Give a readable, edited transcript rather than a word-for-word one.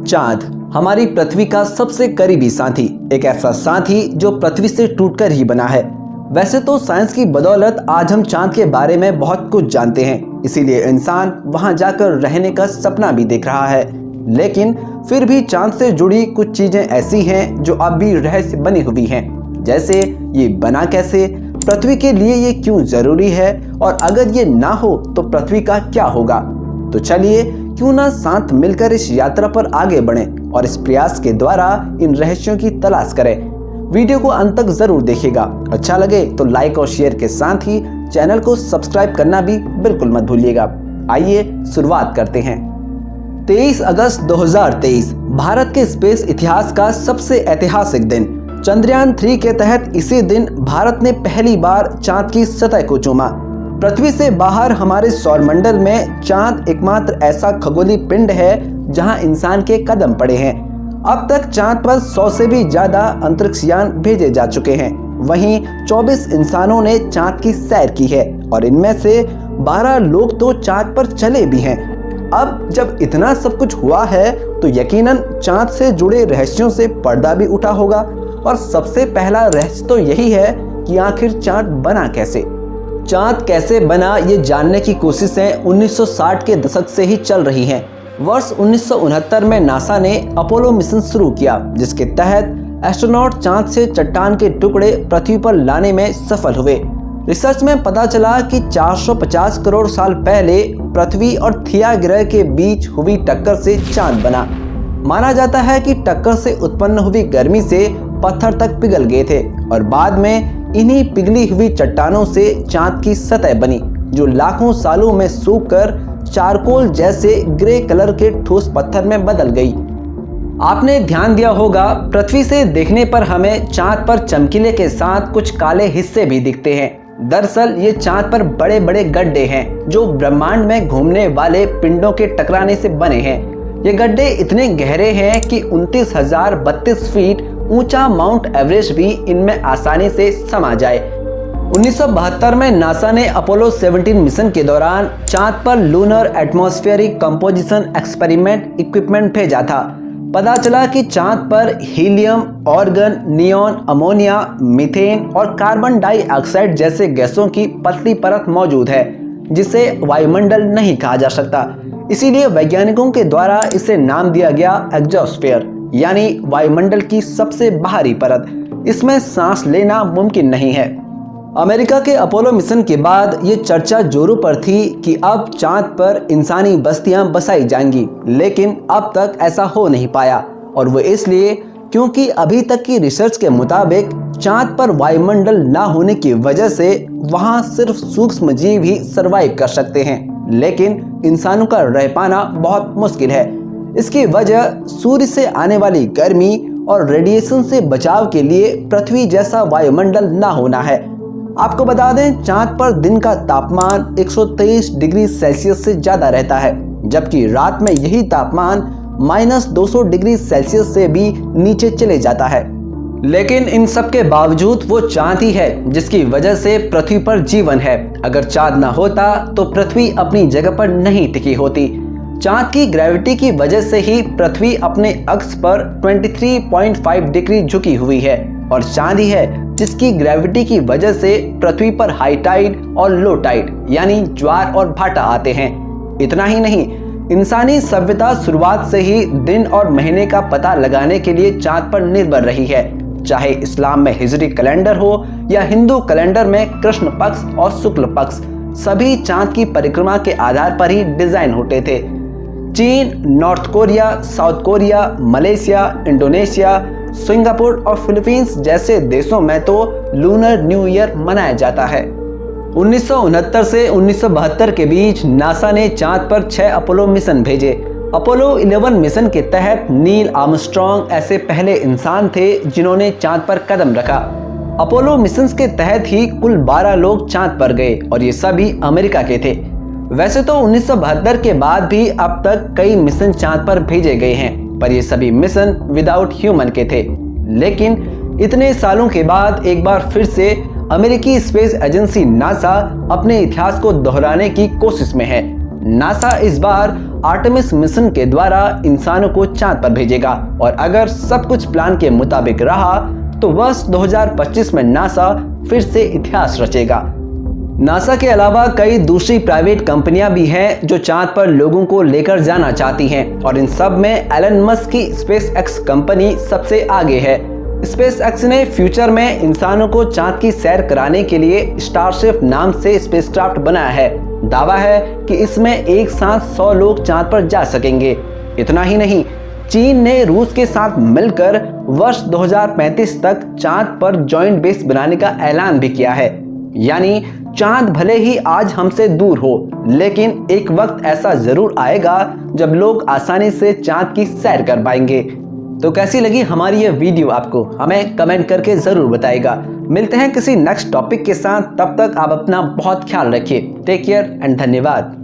चांद हमारी पृथ्वी का सबसे करीबी साथी, एक ऐसा साथी जो पृथ्वी से टूटकर ही बना है। वैसे तो साइंस की बदौलत आज हम चांद के बारे में बहुत कुछ जानते हैं, इसीलिए इंसान वहां जाकर रहने का सपना भी देख रहा है। लेकिन फिर भी चांद से जुड़ी कुछ चीजें ऐसी हैं जो अब भी रहस्य बनी हुई हैं। जैसे ये बना कैसे, पृथ्वी के लिए ये क्यों जरूरी है, और अगर ये ना हो तो पृथ्वी का क्या होगा। तो चलिए क्यों ना साथ मिलकर इस यात्रा पर आगे बढ़ें और इस प्रयास के द्वारा इन रहस्यों की तलाश करें। वीडियो को अंत तक जरूर देखिएगा। अच्छा लगे तो लाइक और शेयर के साथ ही चैनल को सब्सक्राइब करना भी बिल्कुल मत भूलिएगा। आइए शुरुआत करते हैं। 23 अगस्त 2023 भारत के स्पेस इतिहास का सबसे ऐतिहासिक दिन। चंद्रयान 3 के तहत इसी दिन भारत ने पहली बार चांद की सतह को चूमा। पृथ्वी से बाहर हमारे सौरमंडल में चांद एकमात्र ऐसा खगोलीय पिंड है जहां इंसान के कदम पड़े हैं। अब तक चांद पर 100 से भी ज्यादा अंतरिक्ष यान भेजे जा चुके हैं। वहीं 24 इंसानों ने चांद की सैर की है और इनमें से 12 लोग तो चांद पर चले भी हैं। अब जब इतना सब कुछ हुआ है तो यकीनन चांद से जुड़े रहस्यों से पर्दा भी उठा होगा। और सबसे पहला रहस्य तो यही है कि आखिर चांद बना कैसे। चांद कैसे बना ये जानने की कोशिशें 1960 के दशक से ही चल रही हैं। वर्ष 1969 में नासा ने अपोलो मिशन शुरू किया, जिसके तहत एस्ट्रोनॉट चांद से चट्टान के टुकड़े पृथ्वी पर लाने में सफल हुए। रिसर्च में पता चला कि 450 करोड़ साल पहले पृथ्वी और थिया ग्रह के बीच हुई टक्कर से चांद बना। माना जाता है कि टक्कर से उत्पन्न हुई गर्मी से पत्थर तक पिघल गए थे और बाद में इन्हीं पिघली हुई चट्टानों से चांद की सतह बनी, जो लाखों सालों में सूखकर चारकोल जैसे ग्रे कलर के ठोस पत्थर में बदल गई। आपने ध्यान दिया होगा, पृथ्वी से देखने पर हमें चांद पर चमकीले के साथ कुछ काले हिस्से भी दिखते हैं। दरअसल ये चांद पर बड़े बड़े गड्ढे हैं जो ब्रह्मांड में घूमने वाले पिंडों के टकराने से बने हैं। ये गड्ढे इतने गहरे हैं कि 29,032 फीट ऊंचा माउंट एवरेस्ट भी इनमें आसानी से समा जाए। 1972 में नासा ने अपोलो 17 मिशन के दौरान चांद पर lunar atmospheric composition experiment equipment भेजा था। पता चला कि चांद पर helium, organ, neon, ammonia, methane और कार्बन डाइऑक्साइड जैसे गैसों की पतली परत मौजूद है, जिसे वायुमंडल नहीं कहा जा सकता। इसीलिए वैज्ञानिकों के द्वारा इसे नाम दिया गया एग्जोस्फीयर, यानी वायुमंडल की सबसे बाहरी परत। इसमें सांस लेना मुमकिन नहीं है। अमेरिका के अपोलो मिशन के बाद ये चर्चा जोरों पर थी कि अब चांद पर इंसानी बस्तियां बसाई जाएंगी, लेकिन अब तक ऐसा हो नहीं पाया। और वो इसलिए क्योंकि अभी तक की रिसर्च के मुताबिक चांद पर वायुमंडल ना होने की वजह से वहां सिर्फ सूक्ष्म जीव ही सरवाइव कर सकते हैं, लेकिन इंसानों का रह पाना बहुत मुश्किल है। इसकी वजह सूर्य से आने वाली गर्मी और रेडिएशन से बचाव के लिए पृथ्वी जैसा वायुमंडल ना होना है। आपको बता दें, चांद पर दिन का तापमान 123 डिग्री सेल्सियस से ज्यादा रहता है, जबकि रात में यही तापमान -200 डिग्री सेल्सियस से भी नीचे चले जाता है। लेकिन इन सब के बावजूद वो चांद ही है जिसकी वजह से पृथ्वी पर जीवन है। अगर चांद ना होता तो पृथ्वी अपनी जगह पर नहीं टिकी होती। चांद की ग्रेविटी की वजह से ही पृथ्वी अपने अक्ष पर 23.5 डिग्री झुकी हुई है, और चांद ही है जिसकी ग्रेविटी की वजह से पृथ्वी पर हाई टाइड और लो टाइड यानी ज्वार और भाटा आते हैं। इतना ही नहीं, इंसानी सभ्यता शुरुआत से ही दिन और महीने का पता लगाने के लिए चांद पर निर्भर रही है। चाहे इस्लाम में हिजरी कैलेंडर हो या हिंदू कैलेंडर में कृष्ण पक्ष और शुक्ल पक्ष, सभी चांद की परिक्रमा के आधार पर ही डिजाइन होते थे। चीन, north Korea, south Korea, Malaysia, Indonesia, Singapore और फिलीपींस जैसे देशों में तो लूनर न्यू ईयर मनाया जाता है। 1969 से 1972 के बीच नासा ने चांद पर 6 अपोलो मिशन भेजे। अपोलो 11 मिशन के तहत नील आर्मस्ट्रांग ऐसे पहले इंसान थे जिन्होंने चांद पर कदम रखा। अपोलो मिशन के तहत ही कुल 12 लोग चांद पर गए और ये सभी अमेरिका के थे। वैसे तो 1972 के बाद भी अब तक कई मिशन चांद पर भेजे गए हैं, पर ये सभी मिशन विदाउट ह्यूमन के थे। लेकिन इतने सालों के बाद एक बार फिर से अमेरिकी स्पेस एजेंसी नासा अपने इतिहास को दोहराने की कोशिश में है। नासा इस बार आर्टेमिस मिशन के द्वारा इंसानों को चांद पर भेजेगा और अगर सब कुछ प्लान के मुताबिक रहा तो वर्ष 2025 में नासा फिर से इतिहास रचेगा। नासा के अलावा कई दूसरी प्राइवेट कंपनियां भी हैं जो चांद पर लोगों को लेकर जाना चाहती हैं और इन सब में एलन मस्क की स्पेसएक्स कंपनी सबसे आगे है। स्पेसएक्स ने फ्यूचर में इंसानों को चांद की सैर कराने के लिए स्टारशिप नाम से स्पेसक्राफ्ट बनाया है। दावा है कि इसमें एक साथ 100 लोग चांद पर जा सकेंगे। इतना ही नहीं, चीन ने रूस के साथ मिलकर वर्ष 2035 तक चांद पर जॉइंट बेस बनाने का ऐलान भी किया है। यानी चांद भले ही आज हमसे दूर हो, लेकिन एक वक्त ऐसा जरूर आएगा जब लोग आसानी से चांद की सैर कर पाएंगे। तो कैसी लगी हमारी ये वीडियो आपको, हमें कमेंट करके जरूर बताइएगा। मिलते हैं किसी नेक्स्ट टॉपिक के साथ, तब तक आप अपना बहुत ख्याल रखिए। टेक केयर एंड धन्यवाद।